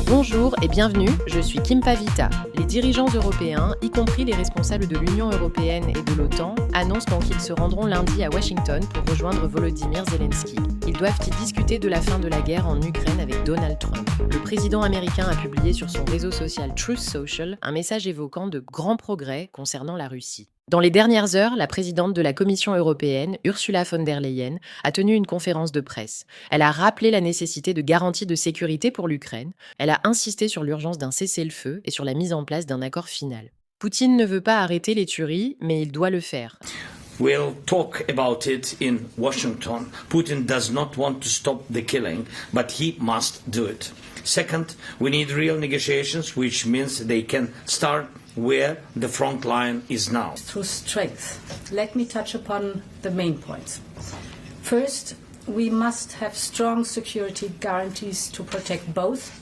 Bonjour et bienvenue, je suis Kim Pavita. Les dirigeants européens, y compris les responsables de l'Union européenne et de l'OTAN, annoncent donc qu'ils se rendront lundi à Washington pour rejoindre Volodymyr Zelensky. Ils doivent y discuter de la fin de la guerre en Ukraine avec Donald Trump. Le président américain a publié sur son réseau social Truth Social un message évoquant de grands progrès concernant la Russie. Dans les dernières heures, la présidente de la Commission européenne, Ursula von der Leyen, a tenu une conférence de presse. Elle a rappelé la nécessité de garanties de sécurité pour l'Ukraine. Elle a insisté sur l'urgence d'un cessez-le-feu et sur la mise en place d'un accord final. Poutine ne veut pas arrêter les tueries, mais il doit le faire. We'll talk about it in Washington. Putin does not want to stop the killing, but he must do it. Second, we need real negotiations, which means they can start where the front line is now. Through strength. Let me touch upon the main points. First, we must have strong security guarantees to protect both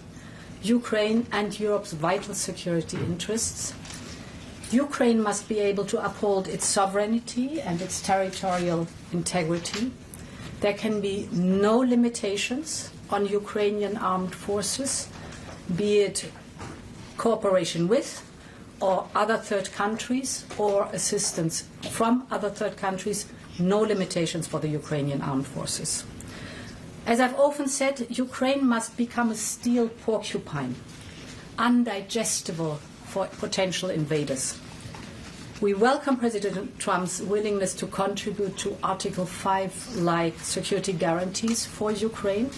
Ukraine and Europe's vital security interests. Ukraine must be able to uphold its sovereignty and its territorial integrity. There can be no limitations on Ukrainian armed forces, be it cooperation with or other third countries or assistance from other third countries, no limitations for the Ukrainian armed forces. As I've often said, Ukraine must become a steel porcupine, undigestible for potential invaders. We welcome President Trump's willingness to contribute to Article 5-like security guarantees for Ukraine.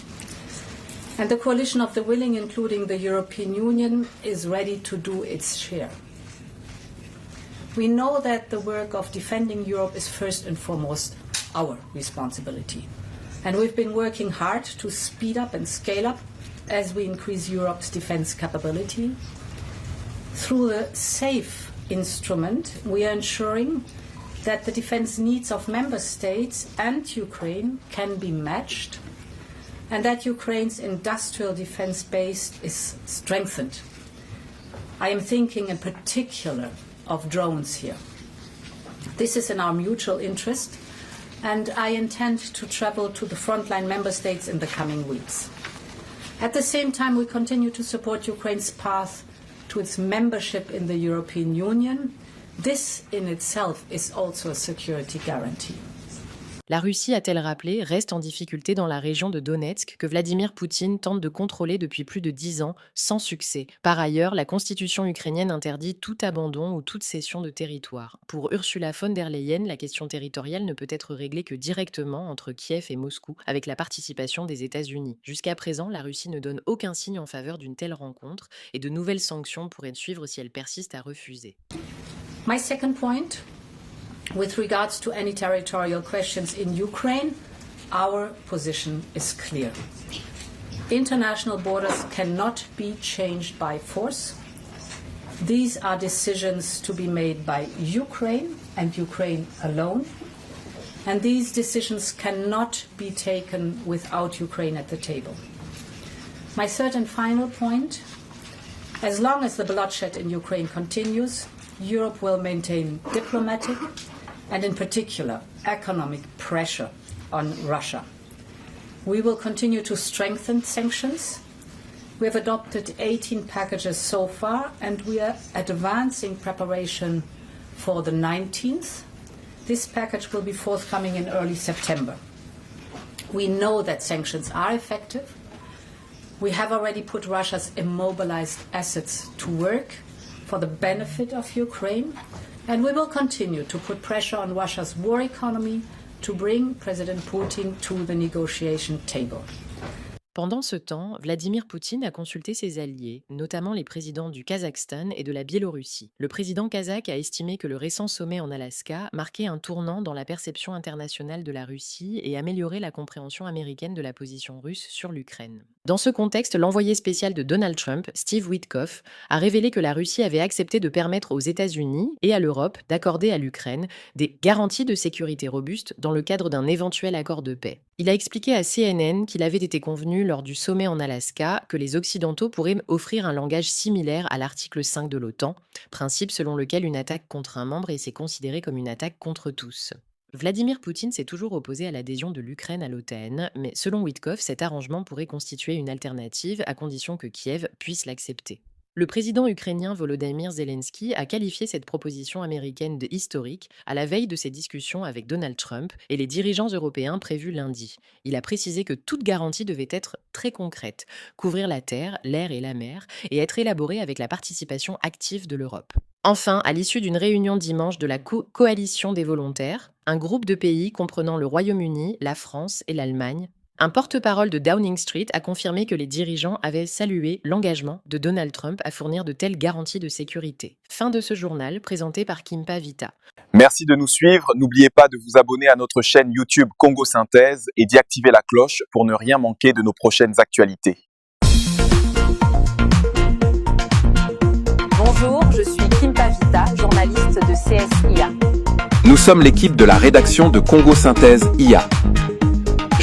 And the coalition of the willing, including the European Union, is ready to do its share. We know that the work of defending Europe is first and foremost our responsibility. And we've been working hard to speed up and scale up as we increase Europe's defense capability. Through the SAFE instrument, we are ensuring that the defense needs of member states and Ukraine can be matched and that Ukraine's industrial defense base is strengthened. I am thinking in particular of drones here. This is in our mutual interest, and I intend to travel to the frontline member states in the coming weeks. At the same time, we continue to support Ukraine's path to its membership in the European Union. This in itself is also a security guarantee. La Russie, a-t-elle rappelé, reste en difficulté dans la région de Donetsk que Vladimir Poutine tente de contrôler depuis plus de 10 ans, sans succès. Par ailleurs, la constitution ukrainienne interdit tout abandon ou toute cession de territoire. Pour Ursula von der Leyen, la question territoriale ne peut être réglée que directement entre Kiev et Moscou, avec la participation des États-Unis. Jusqu'à présent, la Russie ne donne aucun signe en faveur d'une telle rencontre et de nouvelles sanctions pourraient suivre si elle persiste à refuser. My second point, with regards to any territorial questions in Ukraine, our position is clear. International borders cannot be changed by force. These are decisions to be made by Ukraine and Ukraine alone. And these decisions cannot be taken without Ukraine at the table. My third and final point, as long as the bloodshed in Ukraine continues, Europe will maintain diplomatic and in particular economic pressure on Russia. We will continue to strengthen sanctions. We have adopted 18 packages so far and we are advancing preparation for the 19th. This package will be forthcoming in early September. We know that sanctions are effective. We have already put Russia's immobilized assets to work for the benefit of Ukraine. And we will continue to put pressure on Russia's war economy to bring President Putin to the negotiation table. Pendant ce temps, Vladimir Poutine a consulté ses alliés, notamment les présidents du Kazakhstan et de la Biélorussie. Le président kazakh a estimé que le récent sommet en Alaska marquait un tournant dans la perception internationale de la Russie et améliorait la compréhension américaine de la position russe sur l'Ukraine. Dans ce contexte, l'envoyé spécial de Donald Trump, Steve Witkoff, a révélé que la Russie avait accepté de permettre aux États-Unis et à l'Europe d'accorder à l'Ukraine des garanties de sécurité robustes dans le cadre d'un éventuel accord de paix. Il a expliqué à CNN qu'il avait été convenu lors du sommet en Alaska que les Occidentaux pourraient offrir un langage similaire à l'article 5 de l'OTAN, principe selon lequel une attaque contre un membre est considérée comme une attaque contre tous. Vladimir Poutine s'est toujours opposé à l'adhésion de l'Ukraine à l'OTAN, mais selon Witkoff, cet arrangement pourrait constituer une alternative à condition que Kiev puisse l'accepter. Le président ukrainien Volodymyr Zelensky a qualifié cette proposition américaine de historique à la veille de ses discussions avec Donald Trump et les dirigeants européens prévus lundi. Il a précisé que toute garantie devait être très concrète, couvrir la terre, l'air et la mer, et être élaborée avec la participation active de l'Europe. Enfin, à l'issue d'une réunion dimanche de la Coalition des volontaires, un groupe de pays comprenant le Royaume-Uni, la France et l'Allemagne, un porte-parole de Downing Street a confirmé que les dirigeants avaient salué l'engagement de Donald Trump à fournir de telles garanties de sécurité. Fin de ce journal présenté par Kimpa Vita. Merci de nous suivre. N'oubliez pas de vous abonner à notre chaîne YouTube Congo Synthèse et d'y activer la cloche pour ne rien manquer de nos prochaines actualités. Bonjour, je suis Kimpa Vita, journaliste de CSIA. Nous sommes l'équipe de la rédaction de Congo Synthèse IA.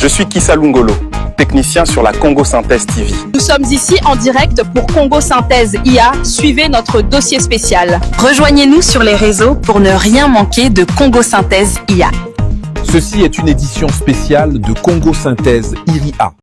Je suis Kissa Lungolo, technicien sur la Congo Synthèse TV. Nous sommes ici en direct pour Congo Synthèse IA. Suivez notre dossier spécial. Rejoignez-nous sur les réseaux pour ne rien manquer de Congo Synthèse IA. Ceci est une édition spéciale de Congo Synthèse IA.